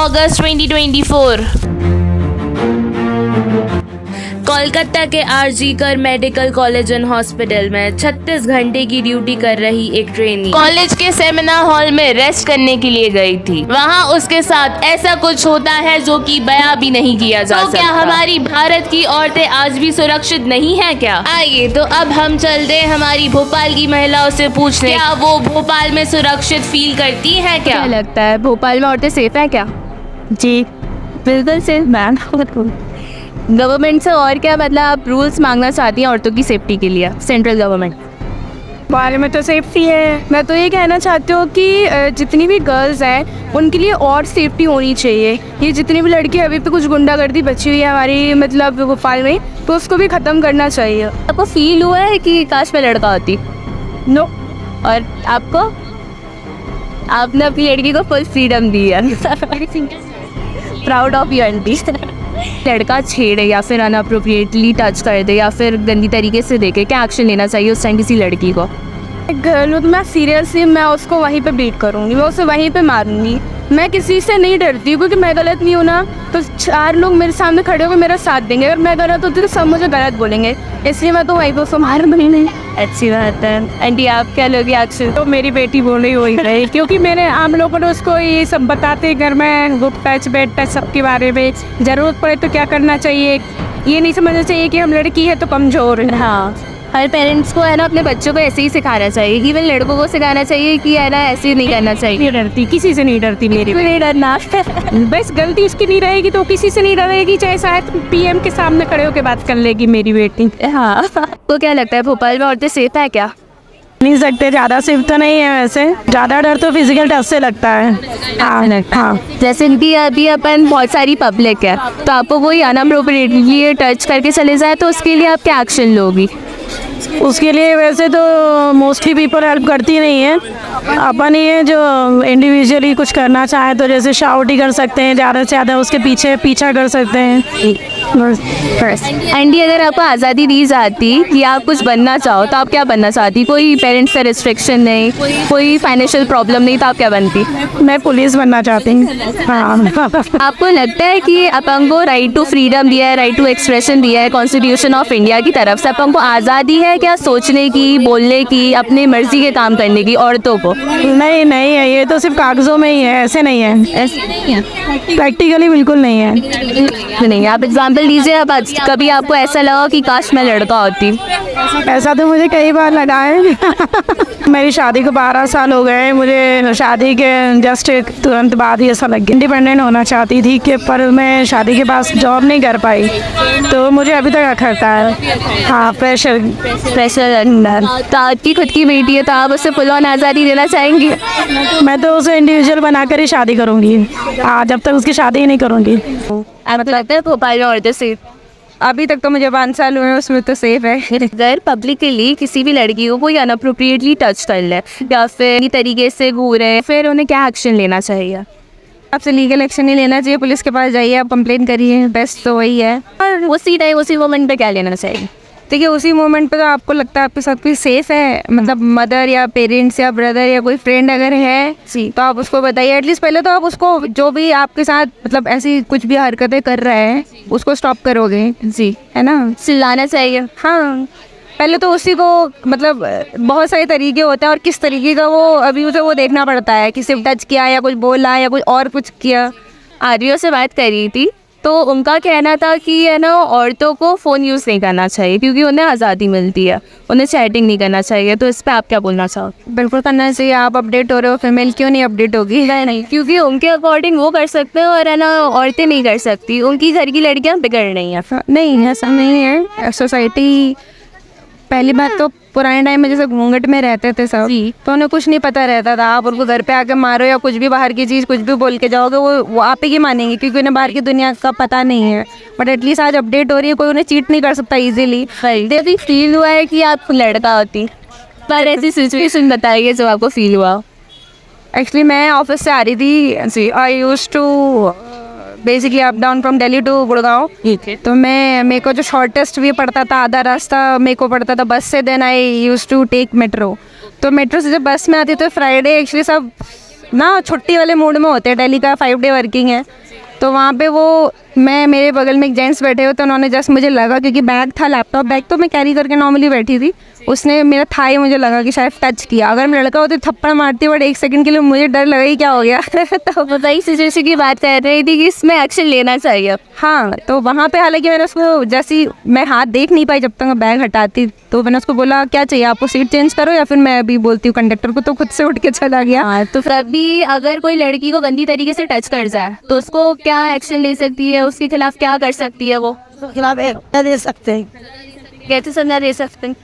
अगस्त 2024। कोलकाता के RG Kar medical college and hospital में 36 घंटे की ड्यूटी कर रही एक ट्रेनी कॉलेज के सेमिनार हॉल में रेस्ट करने के लिए गई थी। वहां उसके साथ ऐसा कुछ होता है जो कि बयां भी नहीं किया जा सकता। क्या हमारी भारत की औरतें आज भी सुरक्षित नहीं है क्या? आइए तो अब हम चलते हमारी भोपाल की महिलाओं से पूछते हैं, क्या वो भोपाल में सुरक्षित फील करती है? क्या लगता है भोपाल में औरतें सेफ हैं क्या? जी बिल्कुल सेफ मैम। गवर्नमेंट से और क्या मतलब आप रूल्स मांगना चाहती हैं औरतों की सेफ्टी के लिए सेंट्रल गवर्नमेंट? बारे में तो सेफ्टी है। मैं तो ये कहना चाहती हूँ कि जितनी भी गर्ल्स हैं उनके लिए और सेफ्टी होनी चाहिए। ये जितनी भी लड़की अभी पे कुछ गुंडागर्दी बची हुई है हमारी मतलब भोपाल में, तो उसको भी ख़त्म करना चाहिए। आपको फील हुआ है कि काश मैं लड़का होती? नो। और आपको? आपने अपनी लड़की को फुल फ्रीडम दी है। Proud of you aunty. लड़का छेड़े या फिर अनअप्रोप्रिएटली टच कर दे या फिर गंदी तरीके से देखे, क्या एक्शन लेना चाहिए उस टाइम किसी लड़की को? मैं सीरियसली मैं उसको वहीं पे बीट करूँगी, मैं उसे वहीं पे मारूंगी। मैं किसी से नहीं डरती क्योंकि मैं गलत नहीं हूँ ना, तो 4 लोग मेरे सामने खड़े होकर मेरा साथ देंगे। अगर मैं गलत होती तो सब मुझे गलत बोलेंगे, इसलिए मैं तो वहीं पे उसको मार दूँगी। अच्छी बात है। आंटी आप क्या लोगे एक्शन? तो मेरी बेटी बोल रही हुई रही क्योंकि मैंने आम लोगों ने उसको ये सब बताते घर में गुड टच बेड टच सबके बारे में, ज़रूरत पड़े तो क्या करना चाहिए। ये नहीं समझना चाहिए कि हम लड़की है तो कमज़ोर है। हाँ, हर पेरेंट्स को है ना अपने बच्चों को ऐसे ही सिखाना चाहिए। इवन लड़कों को सिखाना चाहिए कि है ना ऐसे नहीं करना चाहिए। नहीं डरती, किसी से नहीं डरती मेरी। नहीं डरना। बस गलती उसकी नहीं रहेगी तो किसी से नहीं डरेगी, चाहे शायद पीएम के सामने खड़े होकर बात कर लेगी मेरी बेटी। हाँ, तो क्या लगता है भोपाल में औरतें सेफ है क्या? नहीं सकते, ज़्यादा सेफ तो नहीं है वैसे। ज़्यादा डर तो फिजिकल टच से लगता है। हाँ। जैसे कि अभी अपन बहुत सारी पब्लिक है तो आपको कोई अनअप्रोप्रिएटली टच करके चले जाए तो उसके लिए आप क्या एक्शन लोगी? उसके लिए वैसे तो मोस्टली पीपल हेल्प करती नहीं है। अपन ये जो इंडिविजुअली कुछ करना चाहे तो जैसे शाउट ही कर सकते हैं, ज़्यादा से ज़्यादा उसके पीछा कर सकते हैं। एंडी अगर आपको आज़ादी दी जाती कि आप कुछ बनना चाहो तो आप क्या बनना चाहती? कोई पेरेंट्स का रिस्ट्रिक्शन नहीं, कोई फाइनेंशियल प्रॉब्लम नहीं, तो आप क्या बनती? मैं पुलिस बनना चाहती हूँ। हाँ। आपको लगता है कि अपन को राइट टू फ्रीडम दिया है, राइट टू एक्सप्रेशन दिया है कॉन्स्टिट्यूशन ऑफ इंडिया की तरफ से, अपन को आज़ादी है क्या सोचने की, बोलने की, अपनी मर्जी के काम करने की औरतों को? नहीं नहीं है, ये तो सिर्फ कागजों में ही है, ऐसे नहीं है। ऐसे नहीं है, प्रैक्टिकली बिल्कुल नहीं है। नहीं। आप एग्जाम्पल दीजिए। अब कभी आपको ऐसा लगा कि काश मैं लड़का होती? ऐसा तो मुझे कई बार लगा है। मेरी शादी को 12 साल हो गए। मुझे शादी के जस्ट तुरंत बाद ही ऐसा लग गया, इंडिपेंडेंट होना चाहती थी कि पर मैं शादी के पास जॉब नहीं कर पाई, तो मुझे अभी तक अखरता है। हाँ, प्रेशर अंदर। तो आपकी खुद की बेटी है तो आप उससे फुल ऑन आज़ादी देना चाहेंगी? मैं तो उसे इंडिविजुअल बनाकर ही शादी करूँगी। हाँ, जब तक उसकी शादी ही नहीं करूँगी। आपको लगता है भोपाल में औरतें सेफ? अभी तक तो मुझे 5 साल हुए हैं, उसमें तो सेफ है। अगर पब्लिकली किसी भी लड़की को कोई अनअप्रोप्रिएटली टच कर ले या फिर तरीके से घूरे, फिर उन्हें क्या एक्शन लेना चाहिए? आपसे लीगल एक्शन नहीं लेना चाहिए, पुलिस के पास जाइए, आप कंप्लेन करिए, बेस्ट तो वही है। और उसी टाइम उसी मोमेंट पे क्या लेना चाहिए? देखिए, उसी मोमेंट पे तो आपको लगता है आपके साथ कोई सेफ है, मतलब मदर या पेरेंट्स या ब्रदर या कोई फ्रेंड अगर है जी, तो आप उसको बताइए। एटलीस्ट पहले तो आप उसको जो भी आपके साथ मतलब ऐसी कुछ भी हरकतें कर रहे हैं उसको स्टॉप करोगे जी, है ना? चिल्लाना चाहिए। हाँ, पहले तो उसी को मतलब बहुत सारे तरीके होते हैं और किस तरीके का वो अभी उसे वो देखना पड़ता है कि सिर्फ टच किया या कुछ बोला या कुछ और कुछ किया। आर्यों से बात कर रही थी तो उनका कहना था कि है ना औरतों को फ़ोन यूज़ नहीं करना चाहिए क्योंकि उन्हें आज़ादी मिलती है, उन्हें चैटिंग नहीं करना चाहिए। तो इस पर आप क्या बोलना चाहो? बिल्कुल करना चाहिए। आप अपडेट हो रहे हो, फीमेल क्यों नहीं अपडेट होगी? नहीं, क्योंकि उनके अकॉर्डिंग वो कर सकते हैं और है ना औरतें नहीं कर सकती। उनकी घर की लड़कियाँ बिगड़ रही हैं। नहीं, ऐसा नहीं है। सोसाइटी पहली बात तो पुराने टाइम में जैसे घूंघट में रहते थे सब, तो उन्हें कुछ नहीं पता रहता था। आप उनको घर पे आके मारो या कुछ भी बाहर की चीज़ कुछ भी बोल के जाओगे, वो आप ही की मानेंगे क्योंकि उन्हें बाहर की दुनिया का पता नहीं है। बट एटलीस्ट आज अपडेट हो रही है, कोई उन्हें चीट नहीं कर सकता ईजिली। कभी फील हुआ है कि आप लड़का होती? पर ऐसी सिचुएशन बताइए जो आपको फील हुआ। एक्चुअली मैं ऑफिस से आ रही थी, I used to basically up down from Delhi to Gurgaon. तो मेरे को जो शॉर्टेस्ट वे पड़ता था, आधा रास्ता मेरे को पड़ता था बस से, then I used to take metro. तो मेट्रो से जब बस में आती तो फ्राइडे एक्चुअली सब ना छुट्टी वाले मूड में होते हैं, डेली का 5 डे वर्किंग है, तो वहाँ पे वो मेरे बगल में एक जेंट्स बैठे हुए, तो उन्होंने जस्ट मुझे लगा, क्योंकि बैग था, लैपटॉप बैग तो मैं कैरी करके नॉर्मली बैठी थी, उसने मेरा थाई मुझे लगा कि शायद टच किया। अगर मैं लड़का होता तो थप्पड़ मारती, बट 1 सेकंड के लिए मुझे डर लगा ही क्या हो गया। तो बताइए सिचुएशन की बात कर रही थी कि इसमें एक्शन लेना चाहिए। हाँ, तो वहाँ पे हालांकि मैंने उसको, जैसी मैं हाथ देख नहीं पाई जब तक मैं बैग हटाती, तो मैंने उसको बोला क्या चाहिए आपको, सीट चेंज करो या फिर मैं अभी बोलती हूँ कंडक्टर को, तो खुद से उठ के चला गया। हाँ, तो फिर अभी अगर कोई लड़की को गंदी तरीके से टच कर जाए तो उसको क्या एक्शन ले सकती है, उसके खिलाफ क्या कर सकती है वो? खिलाफ एक दे सकते हैं कैसे सजा दे सकते हैं?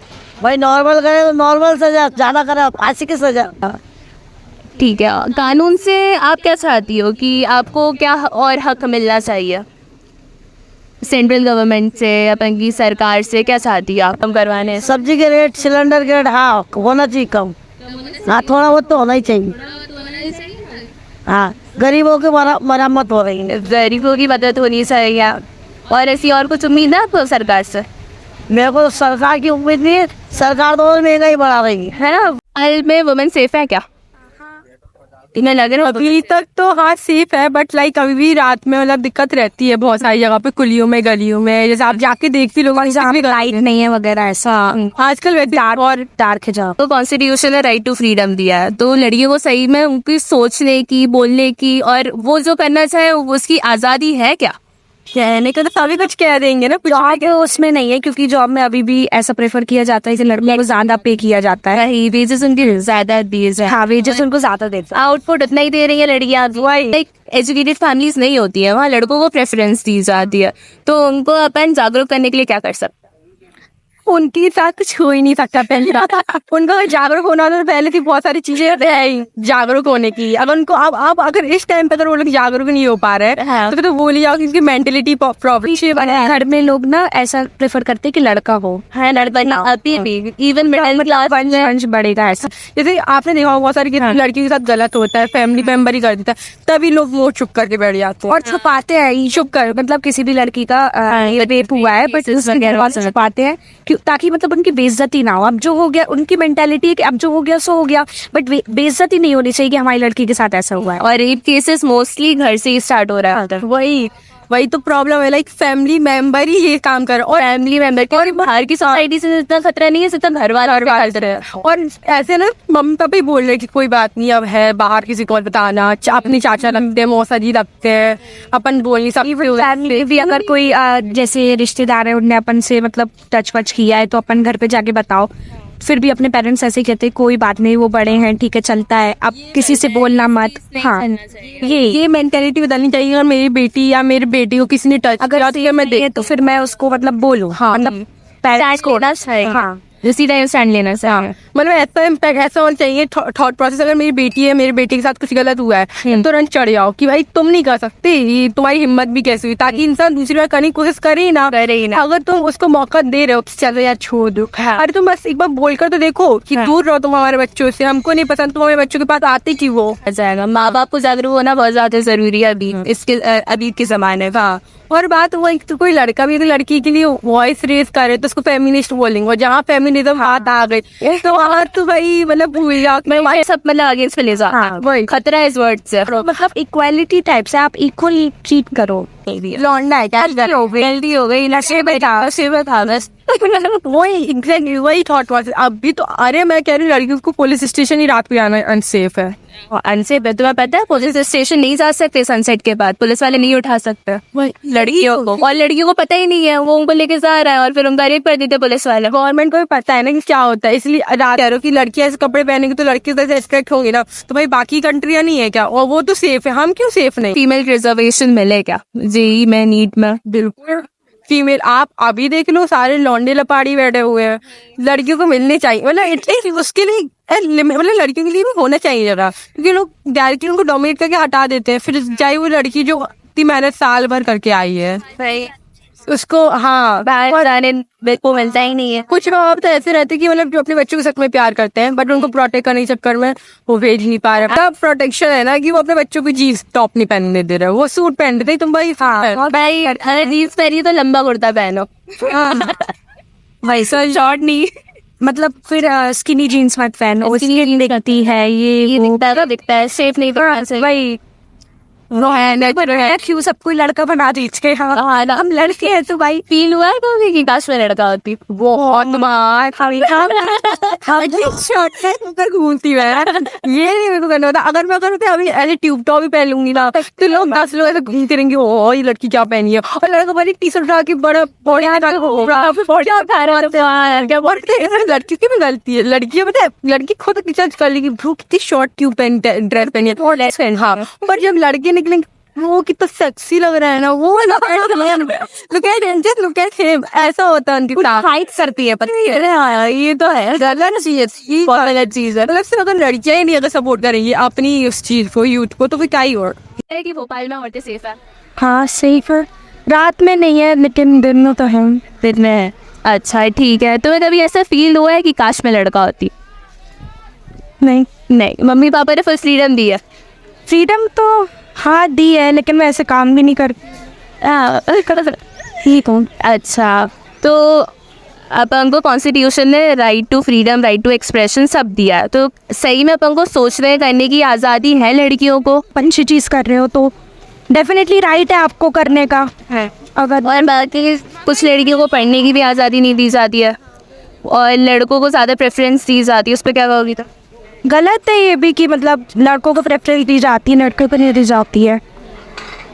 भाई, नॉर्मल करे तो नॉर्मल सजा, ज़्यादा करे फांसी की सजा। ठीक है, कानून से आप क्या चाहती हो कि आपको क्या और हक मिलना चाहिए सेंट्रल गवर्नमेंट से, अपन की सरकार से? क्या चाहती है आप कम करवाने? सब्जी के रेट, सिलेंडर के रेट, हाँ होना चाहिए कम। हाँ, थोड़ा बहुत तो होना ही चाहिए। हाँ, गरीबों की मरम्मत हो रही है, गरीबों की मदद होनी चाहिए। और ऐसी और कुछ उम्मीद है आपको सरकार से? मेरे को सरकार की उम्मीद नहीं है, सरकार तो और महंगाई बढ़ा रही है ना। हाल में वुमेन सेफ है क्या? इन्हें लग रहा है अभी तक तो हाँ सेफ है, बट लाइक अभी भी रात में मतलब दिक्कत रहती है बहुत सारी जगह पे, कुलियों में, गलियों में, जैसे आप जाके देखती लोग लाइट नहीं है वगैरह ऐसा, आजकल वैसे और डार्क है जहाँ। तो कॉन्स्टिट्यूशन ने राइट टू फ्रीडम दिया है, तो लड़कियों को सही में उनकी सोचने की, बोलने की और वो जो करना चाहे उसकी आज़ादी है क्या? कहने को तो सभी कुछ कह देंगे ना, जॉब उसमें नहीं है, क्योंकि जॉब में अभी भी ऐसा प्रेफर किया जाता है कि लड़कियों को ज्यादा पे किया जाता है। वही वेजेस उनकी ज्यादा दिए जाए। हाँ, वेजेस उनको ज्यादा देते हैं। आउटपुट उतना ही दे रही है लड़कियां। लाइक एजुकेटेड फैमिलीज नहीं होती है, वहाँ लड़कों को प्रेफरेंस दी जाती है, तो उनको अपन जागरूक करने के लिए क्या कर सकते? उनके साथ कुछ हो ही नहीं सकता पहले। उनको जागरूक होना तो पहले थी, बहुत सारी चीजें है ही जागरूक होने की। अगर उनको अब अगर इस टाइम पे अगर वो लोग जागरूक नहीं हो पा रहे हैं तो फिर तो बोली जाओ कि उनकी मेंटेलिटी प्रॉब्लम है। घर में लोग ना ऐसा प्रेफर करते हैं कि लड़का हो, है लड़का अभी भी इवन मिडिल क्लास वंश बढ़ेगा ऐसा। जैसे आपने देखा बहुत सारी लड़कियों के साथ गलत होता है, फैमिली मेंबर ही कर देता है, तभी लोग वो चुप करके बैठ जाते हैं और छुपाते हैं, चुप कर, मतलब किसी भी लड़की का रेप हुआ है बट छुपाते हैं ताकि मतलब उनकी बेइज्जती ना हो। अब जो हो गया, उनकी मेंटालिटी है कि अब जो हो गया सो हो गया, बट बेइज्जती नहीं होनी चाहिए कि हमारी लड़की के साथ ऐसा हुआ है। और रेप केसेस मोस्टली घर से ही स्टार्ट हो रहा है। वही तो प्रॉब्लम है, लाइक फैमिली मेंबर ही ये काम कर, और फैमिली मेंबर के और बाहर की सोसाइटी से इतना खतरा नहीं है जितना घर वाले। और ऐसे ना मम्मी पापा ही बोल रहे कि कोई बात नहीं, अब है बाहर किसी को बताना, अपने चाचा लगते हैं, मौसा जी लगते हैं, अपन बोल नहीं सकते। फैमिली भी अगर कोई जैसे रिश्तेदार है, उनने अपन से मतलब टच वच किया है तो अपन घर पे जाके बताओ। फिर भी अपने पेरेंट्स ऐसे ही कहते हैं कोई बात नहीं, वो बड़े हैं, ठीक है चलता है, अब किसी से बोलना मत। हाँ, ये मेंटेलिटी बदलनी चाहिए। अगर मेरी बेटी या मेरे बेटी को किसी ने टच अगर मैं देखे तो फिर मैं उसको मतलब बोलूँ, हाँ, मतलब पेरेंट्स को। हाँ, इसी टाइम स्टैंड लेना चाहिए। मतलब ऐसा इम्पैक्ट ऐसा होना चाहिए थॉट प्रोसेस। अगर मेरी बेटी है, मेरे बेटे के साथ कुछ गलत हुआ है, तुरंत चढ़ जाओ कि भाई तुम नहीं कर सकते, ये तुम्हारी हिम्मत भी कैसे हुई, ताकि इंसान दूसरी बार करने की कोशिश करे ही ना। अगर तुम उसको मौका दे रहे हो कि चलो यार छोड़ दो, अरे तुम बस एक बार बोलकर तो देखो कि दूर रहो तुम हमारे बच्चों से, हमको नहीं पसंद, तुम हमारे बच्चों के पास आते कि वो जाएगा। माँ बाप को जागरूक होना बहुत ज्यादा जरूरी है अभी के जमाने में। हाँ, और बात वो तो कोई लड़का भी लड़की के लिए वॉइस रेज करे तो उसको फेमिनिस्ट बोलेंगे, और जहाँ फेमिनिज्म हाथ आ गई तो वहाँ तो भाई मतलब भूल जाओ, मैं सब मतलब अगेंस्ट ले जा। हाँ, वही खतरा है इस वर्ड से। मतलब इक्वालिटी टाइप से आप इक्वल ट्रीट करो। लौंडा है क्या, गलती हो गई, नशे में था बस। वही एग्जैक्टली वही थॉट प्रोसेस अभी तो। अरे मैं कह रही हूँ लड़कियों को पुलिस स्टेशन ही रात को जाना अनसेफ है। अनसेफ है, तुम्हें पता है पुलिस स्टेशन नहीं जा सकते सनसेट के बाद, पुलिस वाले नहीं उठा सकते लड़कियों को, और लड़कियों को पता ही नहीं है, वो उनको लेके जा रहा है और फिर उनका रेप कर देते पुलिस वाले। गवर्नमेंट को भी पता है ना कि क्या होता है, इसलिए रात कह रहे हो कि लड़कियां ऐसे कपड़े पहनेंगी तो लड़के ऐसे एक्सपेक्ट होंगे ना, तो भाई बाकी कंट्रियां नहीं है क्या, और वो तो सेफ है, हम क्यों सेफ नहीं? फीमेल रिजर्वेशन मिले क्या जेई में, नीट में? बिल्कुल फीमेल, आप अभी देख लो सारे लौंडे लपाड़ी बैठे हुए हैं, लड़कियों को मिलने चाहिए, मतलब एटलीस्ट उसके लिए मतलब लड़कियों के लिए भी होना चाहिए जरा, क्योंकि लोग डायरेक्टली उनको डोमिनेट करके हटा देते हैं, फिर चाहे वो लड़की जो इतनी मेहनत साल भर करके आई है उसको, हाँ को मिलता ही नहीं है। कुछ माँ बाप तो ऐसे रहते कि मतलब जो अपने बच्चों के सच में प्यार करते हैं बट उनको प्रोटेक्ट करने के चक्कर में वो भेज नहीं पा रहे। तब प्रोटेक्शन है ना कि वो अपने बच्चों को जीन्स टॉप नहीं पहनने दे रहे, वो सूट पहन रहे तुम भाई। हाँ भाई, अगर जीन्स पहनी तो लंबा कुर्ता पहनो, भाई सर शॉर्ट नहीं। मतलब फिर स्किनी जीन्स मत पहनो, स्किन दिखती है, ये दिखता है सेफ नहीं वही क्यों सबको लड़का बना दीजिए। हाँ ना, हम लड़के हैं तो भाई फील हुआ है कभी कि काश मैं लड़का होती। बहुत मार शॉर्ट घूमती है, ये नहीं मेरे को करना होता। अगर मैं करते अभी ऐसे ट्यूब टॉप भी पहन लूंगी ना तो लोग 10 लोग ऐसे घूमते रहेंगे, ओ ये लड़की क्या पहनी है, और लड़का बड़ी टी शर्ट उठा के बड़ा बढ़िया लड़की की भी गलती है। लड़की पता है, लड़की खुद रिसर्च कर लेगी भ्रू कितनी शॉर्ट ट्यूब ड्रेस पहनी है। हाँ पर जब लड़के निकलेंगे वो कितना सेक्सी लग रहा है ना, वो लुक एट हिम, ऐसा होता है उनकी फाइट करती है। हाँ ये तो है, गलत चीज है। मतलब अगर लड़कियां ही नहीं अगर सपोर्ट करेंगी अपनी उस चीज को, यूथ को, तो फिर क्या ही और कि भोपाल में औरतें सेफ है। हाँ सेफ है, रात में नहीं है लेकिन दिन में तो है। दिन में है, अच्छा ठीक है। तुम्हें कभी ऐसा फील हुआ है कि काश मैं लड़का होती? नहीं, मम्मी पापा ने फुल फ्रीडम दी है? फ्रीडम तो हाँ दी है, लेकिन मैं ऐसे काम भी नहीं करती। ठीक हूँ। अच्छा, तो अपन को कॉन्स्टिट्यूशन ने right to freedom, right to expression सब दिया है, तो सही में अपन को सोचने करने की आज़ादी है लड़कियों को? अच्छी चीज़ कर रहे हो तो डेफिनेटली राइट है आपको करने का है। अगर और बाकी कुछ लड़कियों को पढ़ने की भी आज़ादी नहीं दी जाती है और लड़कों को ज़्यादा प्रेफरेंस दी जाती है, उस पर क्या कहोगी? तो गलत है ये भी कि मतलब लड़कों को प्रेफरेंस दी जाती है, लड़कों को नहीं दी जाती है,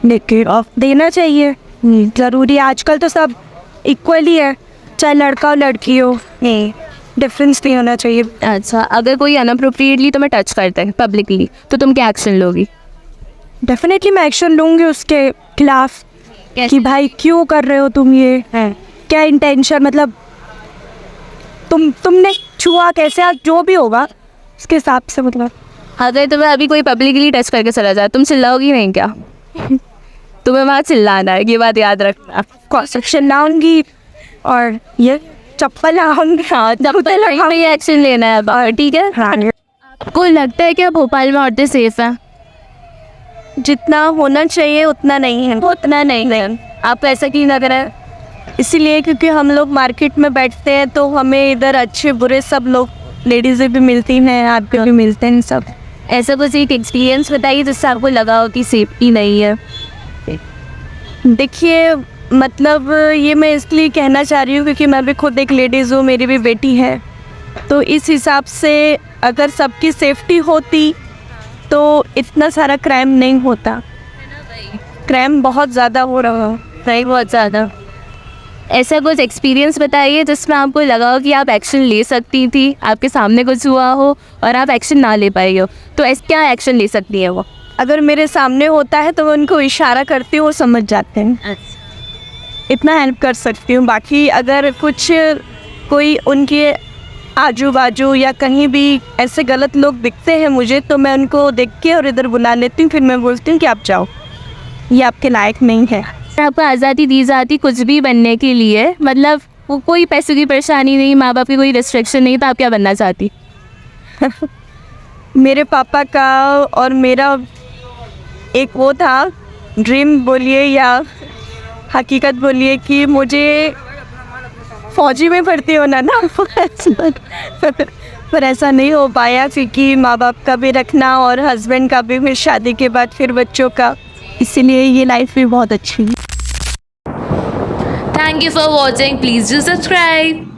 लेकिन देना चाहिए, ज़रूरी। आजकल तो सब इक्वली है, चाहे लड़का हो लड़की हो, डिफरेंस नहीं होना चाहिए। अच्छा, अगर कोई अनअप्रोप्रिएटली तुम्हें टच करता है पब्लिकली तो तुम क्या एक्शन लोगी? डेफिनेटली मैं एक्शन लूँगी उसके खिलाफ कि भाई क्यों कर रहे हो तुम ये, क्या इंटेंशन, मतलब तुमने छुआ कैसे, जो भी होगा उसके हिसाब से। मतलब अगर तुम्हें अभी कोई पब्लिकली टच करके चला जाए, तुम चिल्लाओगी नहीं क्या? तुम्हें वहाँ चिल्लाना है, ये बात याद रखना। चिल्लाऊंगी और ये चप्पल लाऊंगी। हाँ, चप्पल में ये एक्शन लेना है, ठीक है? हाँ, आपको लगता है कि भोपाल में औरतें सेफ हैं? जितना होना चाहिए उतना नहीं है। उतना नहीं है। आपको ऐसा क्यों लग रहा है? इसीलिए क्योंकि हम लोग मार्केट में बैठते हैं तो हमें इधर अच्छे बुरे सब लोग, लेडीज़ें भी मिलती हैं, आपके भी मिलते हैं सब। ऐसा कुछ एक एक्सपीरियंस बताइए जिससे आपको लगा हो कि सेफ्टी नहीं है। देखिए मतलब ये मैं इसलिए कहना चाह रही हूँ क्योंकि मैं भी खुद एक लेडीज़ हूँ, मेरी भी बेटी है, तो इस हिसाब से अगर सबकी सेफ्टी होती तो इतना सारा क्राइम नहीं होता। क्राइम बहुत ज़्यादा हो रहा है, नहीं बहुत ज़्यादा। ऐसा कुछ एक्सपीरियंस बताइए जिसमें आपको लगा हो कि आप एक्शन ले सकती थी, आपके सामने कुछ हुआ हो और आप एक्शन ना ले पाई हो, तो क्या एक्शन ले सकती है वो? अगर मेरे सामने होता है तो मैं उनको इशारा करती हूँ, वो समझ जाते हैं। अच्छा, इतना हेल्प कर सकती हूँ। बाकी अगर कुछ कोई उनके आजू बाजू या कहीं भी ऐसे गलत लोग दिखते हैं मुझे, तो मैं उनको देख के और इधर बुला लेती हूँ, फिर मैं बोलती हूँ कि आप जाओ, ये आपके लायक नहीं है। आपको आज़ादी दी जाती कुछ भी बनने के लिए, मतलब वो कोई पैसों की परेशानी नहीं, माँ बाप की कोई रिस्ट्रिक्शन नहीं, तो आप क्या बनना चाहती? मेरे पापा का और मेरा एक वो था ड्रीम बोलिए या हकीकत बोलिए कि मुझे फौजी में भर्ती होना ना पर ऐसा नहीं हो पाया क्योंकि माँ बाप का भी रखना और हस्बैंड का भी, फिर शादी के बाद फिर बच्चों का, इसीलिए ये लाइफ भी बहुत अच्छी है। Thank you for watching. Please do subscribe.